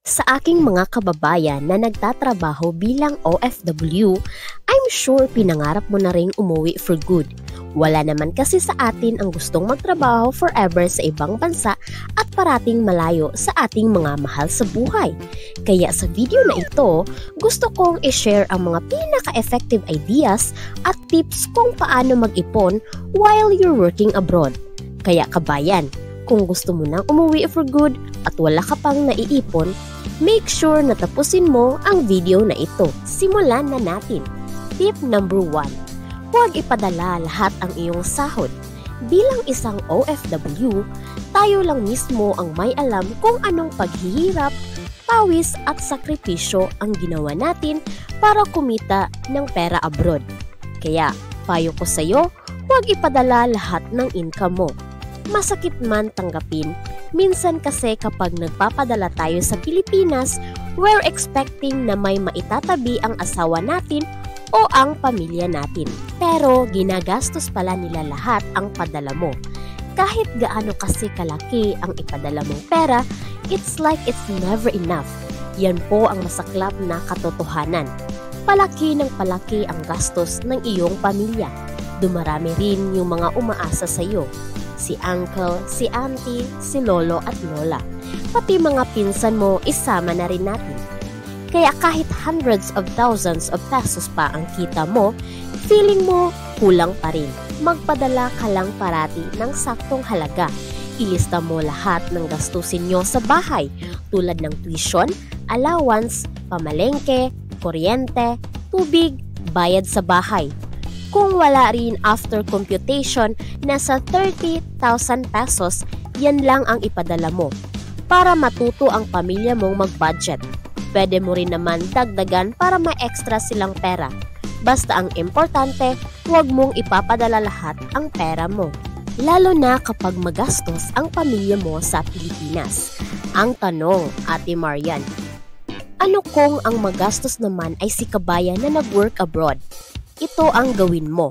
Sa aking mga kababayan na nagtatrabaho bilang OFW, I'm sure pinangarap mo na ring umuwi for good. Wala naman kasi sa atin ang gustong magtrabaho forever sa ibang bansa at parating malayo sa ating mga mahal sa buhay. Kaya sa video na ito, gusto kong i-share ang mga pinaka-effective ideas at tips kung paano mag-ipon while you're working abroad. Kaya kabayan, kung gusto mo nang umuwi for good at wala ka pang naiipon, make sure na tapusin mo ang video na ito. Simulan na natin. Tip number 1. Huwag ipadala lahat ang iyong sahod. Bilang isang OFW, tayo lang mismo ang may alam kung anong paghihirap, pawis at sakripisyo ang ginawa natin para kumita ng pera abroad. Kaya, payo ko sa'yo, huwag ipadala lahat ng income mo. Masakit man tanggapin, minsan kasi kapag nagpapadala tayo sa Pilipinas, we're expecting na may maitatabi ang asawa natin o ang pamilya natin. Pero ginagastos pala nila lahat ang padala mo. Kahit gaano kasi kalaki ang ipadala mong pera, it's like it's never enough. Yan po ang masaklap na katotohanan. Palaki ng palaki ang gastos ng iyong pamilya. Dumarami rin yung mga umaasa sa iyo. Si uncle, si auntie, si lolo at lola. Pati mga pinsan mo isama na rin natin. Kaya kahit hundreds of thousands of pesos pa ang kita mo, feeling mo kulang pa rin. Magpadala ka lang parati ng saktong halaga. Ilista mo lahat ng gastusin nyo sa bahay tulad ng tuition, allowance, pamalengke, kuryente, tubig, bayad sa bahay. Kung wala rin after computation, nasa 30,000 pesos, yan lang ang ipadala mo para matuto ang pamilya mong mag-budget. Pwede mo rin naman dagdagan para may extra silang pera. Basta ang importante, huwag mong ipapadala lahat ang pera mo. Lalo na kapag magastos ang pamilya mo sa Pilipinas. Ang tanong, Ate Marian, ano kung ang magastos naman ay si kabayan na nag-work abroad? Ito ang gawin mo.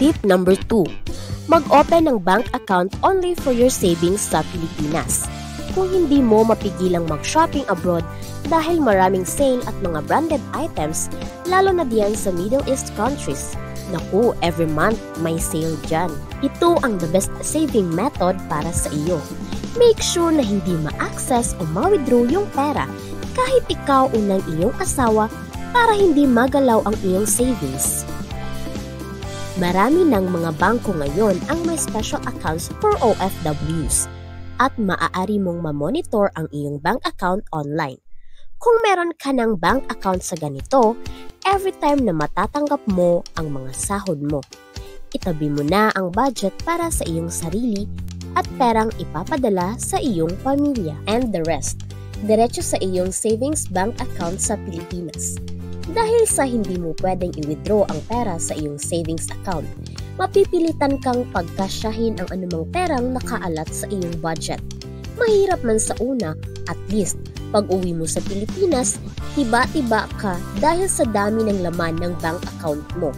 Tip number 2. Mag-open ng bank account only for your savings sa Pilipinas. Kung hindi mo mapigilang mag-shopping abroad dahil maraming sale at mga branded items, lalo na diyan sa Middle East countries. Naku, every month may sale dyan. Ito ang the best saving method para sa iyo. Make sure na hindi ma-access o ma-withdraw yung pera kahit ikaw unang iyong asawa para hindi magalaw ang iyong savings. Marami ng mga bangko ngayon ang may special accounts for OFWs at maaari mong ma-monitor ang iyong bank account online. Kung meron ka ng bank account sa ganito, every time na matatanggap mo ang mga sahod mo, itabi mo na ang budget para sa iyong sarili at perang ipapadala sa iyong pamilya. And the rest, diretso sa iyong savings bank account sa Pilipinas. Dahil sa hindi mo pwedeng i-withdraw ang pera sa iyong savings account, mapipilitan kang pagkasyahin ang anumang perang nakaalat sa iyong budget. Mahirap man sa una, at least pag uwi mo sa Pilipinas, tiba-tiba ka dahil sa dami ng laman ng bank account mo.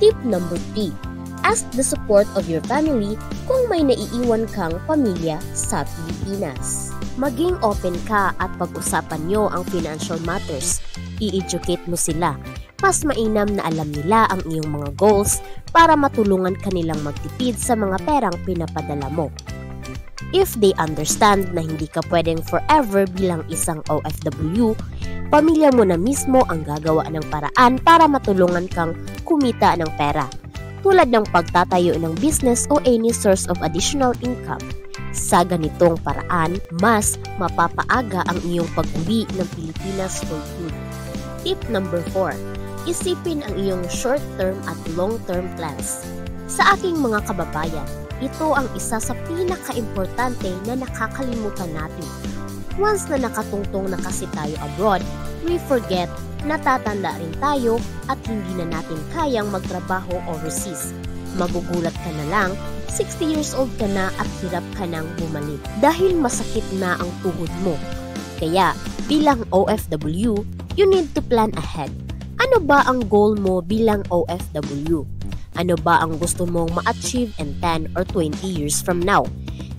Tip number 3. Ask the support of your family kung may naiiwan kang pamilya sa Pilipinas. Maging open ka at pag-usapan nyo ang financial matters. I-educate mo sila. Mas mainam na alam nila ang iyong mga goals para matulungan kanilang magtipid sa mga perang pinapadala mo. If they understand na hindi ka pwedeng forever bilang isang OFW, pamilya mo na mismo ang gagawa ng paraan para matulungan kang kumita ng pera, tulad ng pagtatayo ng business o any source of additional income. Sa ganitong paraan, mas mapapaaga ang iyong pag-uwi ng Pilipinas for good. Tip number 4. Isipin ang iyong short-term at long-term plans. Sa aking mga kababayan, ito ang isa sa pinaka-importante na nakakalimutan natin. Once na nakatungtong na kasi tayo abroad, we forget na tatanda rin tayo at hindi na natin kayang magtrabaho overseas. Magugulat ka na lang, 60 years old ka na at hirap ka nang bumalik dahil masakit na ang tuhod mo. Kaya, bilang OFW, you need to plan ahead. Ano ba ang goal mo bilang OFW? Ano ba ang gusto mong ma-achieve in 10 or 20 years from now?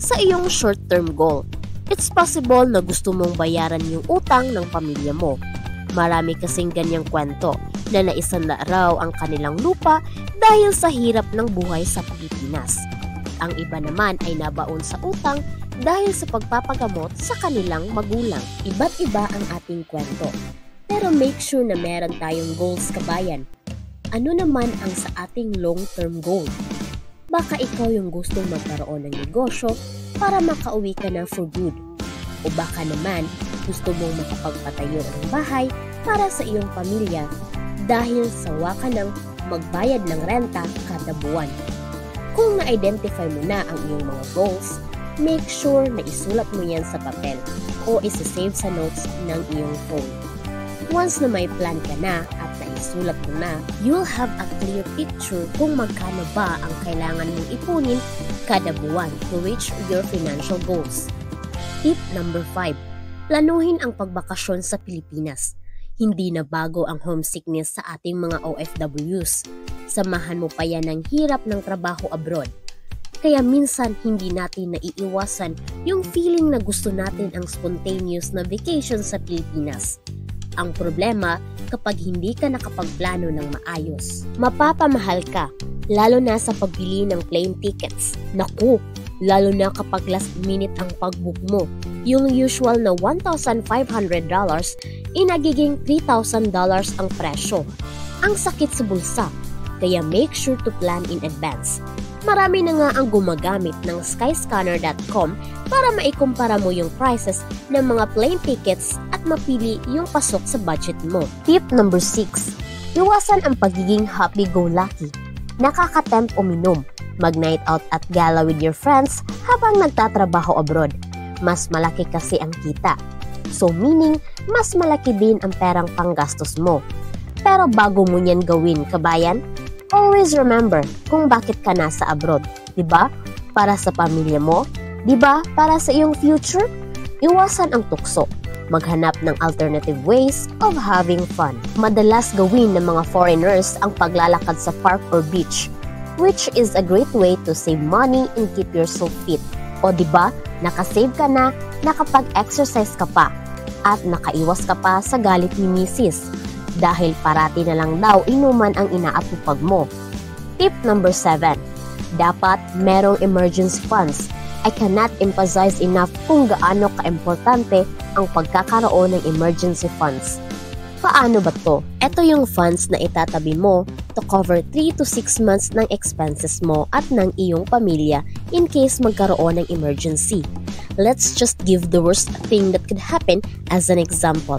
Sa iyong short-term goal, It's possible na gusto mong bayaran yung utang ng pamilya mo. Marami kasing ganyang kwento na naisanla raw ang kanilang lupa dahil sa hirap ng buhay sa Pilipinas. Ang iba naman ay nabaon sa utang dahil sa pagpapagamot sa kanilang magulang. Iba't iba ang ating kwento. Pero make sure na meron tayong goals, kabayan. Ano naman ang sa ating long-term goal? Baka ikaw yung gustong magkaroon ng negosyo para makauwi ka na for good. O baka naman gusto mong makapagpatayo ng bahay para sa iyong pamilya dahil sawa ka ng magbayad ng renta kada buwan. Kung na-identify mo na ang iyong mga goals, make sure na isulat mo yan sa papel o isa-save sa notes ng iyong phone. Once na may plan ka na at naisulat mo na, you'll have a clear picture kung magkano ba ang kailangan mong ipunin kada buwan to reach your financial goals. Tip number 5. Planuhin ang pagbakasyon sa Pilipinas. Hindi na bago ang homesickness sa ating mga OFWs. Samahan mo pa yan ng hirap ng trabaho abroad. Kaya minsan hindi natin naiiwasan yung feeling na gusto natin ang spontaneous na vacation sa Pilipinas. Ang problema, kapag hindi ka nakapagplano ng maayos, mapapamahal ka, lalo na sa pagbili ng plane tickets. Naku, lalo na kapag last minute ang pag-book mo. Yung usual na $1,500 nagiging $3,000 ang presyo. Ang sakit sa bulsa, kaya make sure to plan in advance. Marami na nga ang gumagamit ng skyscanner.com para maikumpara mo yung prices ng mga plane tickets at mapili yung pasok sa budget mo. Tip number 6. Iwasan ang pagiging happy-go-lucky. Nakakatempt uminom, mag-night out at gala with your friends habang nagtatrabaho abroad. Mas malaki kasi ang kita. So meaning, mas malaki din ang perang panggastos mo. Pero bago mo yan gawin, kabayan, always remember kung bakit ka nasa abroad. Diba? Para sa pamilya mo? Diba? Para sa iyong future? Iwasan ang tukso. Maghanap ng alternative ways of having fun. Madalas gawin ng mga foreigners ang paglalakad sa park or beach, which is a great way to save money and keep yourself fit. O diba, nakasave ka na, nakapag-exercise ka pa, at nakaiwas ka pa sa galit ni misis, dahil parati na lang daw inuman ang inaatupag mo. Tip number 7. Dapat merong emergency funds. I cannot emphasize enough kung gaano ka-importante ang pagkakaroon ng emergency funds. Paano ba to? Ito yung funds na itatabi mo to cover 3 to 6 months ng expenses mo at ng iyong pamilya in case magkaroon ng emergency. Let's just give the worst thing that could happen as an example.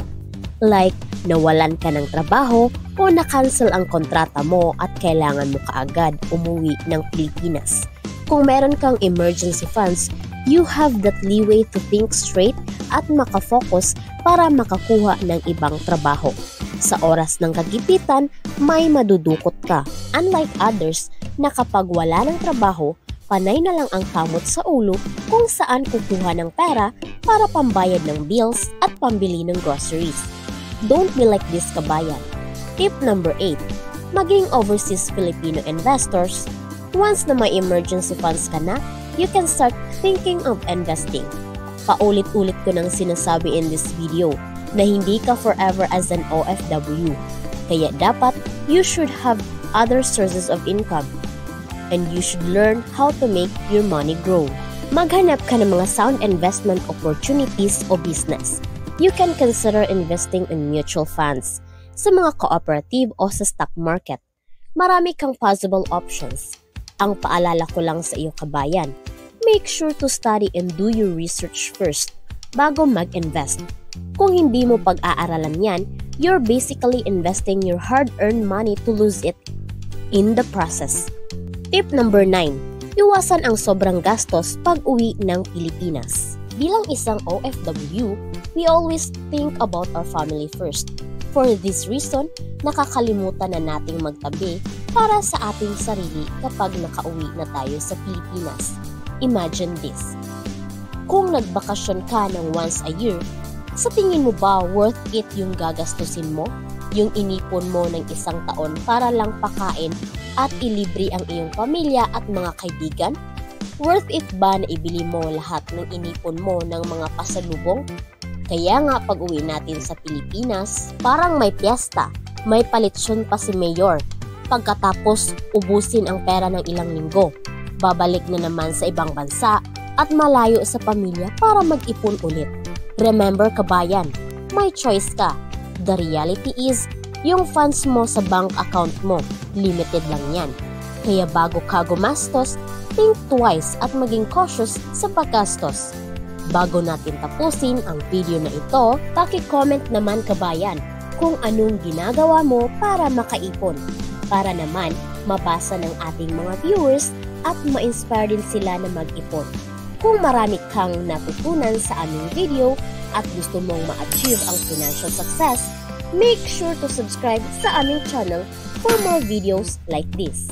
Like, nawalan ka ng trabaho o na-cancel ang kontrata mo at kailangan mo kaagad umuwi ng Pilipinas. Kung meron kang emergency funds, you have that leeway to think straight at makafocus para makakuha ng ibang trabaho. Sa oras ng kagipitan, may madudukot ka. Unlike others na kapag wala ng trabaho, panay na lang ang kamot sa ulo kung saan kukuha ng pera para pambayad ng bills at pambili ng groceries. Don't be like this, kabayan. Tip number 8. Maging overseas Filipino investors. Once na may emergency funds ka na, you can start thinking of investing. Paulit-ulit ko nang sinasabi in this video na hindi ka forever as an OFW. Kaya dapat, you should have other sources of income. And you should learn how to make your money grow. Maghanap ka ng mga sound investment opportunities o business. You can consider investing in mutual funds, sa mga cooperative o sa stock market. Marami kang possible options. Ang paalala ko lang sa iyo, kabayan, make sure to study and do your research first bago mag-invest. Kung hindi mo pag-aaralan yan, you're basically investing your hard-earned money to lose it in the process. Tip number 9. Iwasan ang sobrang gastos pag uwi ng Pilipinas. Bilang isang OFW, we always think about our family first. For this reason, nakakalimutan na nating magtabi para sa ating sarili kapag nakauwi na tayo sa Pilipinas. Imagine this. Kung nagbakasyon ka ng once a year, sa tingin mo ba worth it yung gagastusin mo? Yung inipon mo ng isang taon para lang pakain at ilibre ang iyong pamilya at mga kaibigan? Worth it ba na ibili mo lahat ng inipon mo ng mga pasalubong? Kaya nga pag uwi natin sa Pilipinas, parang may piyesta, may palitsyon pa si Mayor. Pagkatapos ubusin ang pera ng ilang linggo, babalik na naman sa ibang bansa at malayo sa pamilya para mag-ipon ulit. Remember kabayan, may choice ka. The reality is, yung funds mo sa bank account mo, limited lang yan. Kaya bago ka gumastos, think twice at maging cautious sa paggastos. Bago natin tapusin ang video na ito, paki-comment naman kabayan kung anong ginagawa mo para makaipon. Para naman mabasa ng ating mga viewers at ma-inspire din sila na mag-ipon. Kung marami kang natutunan sa aming video at gusto mong ma-achieve ang financial success, make sure to subscribe sa aming channel for more videos like this.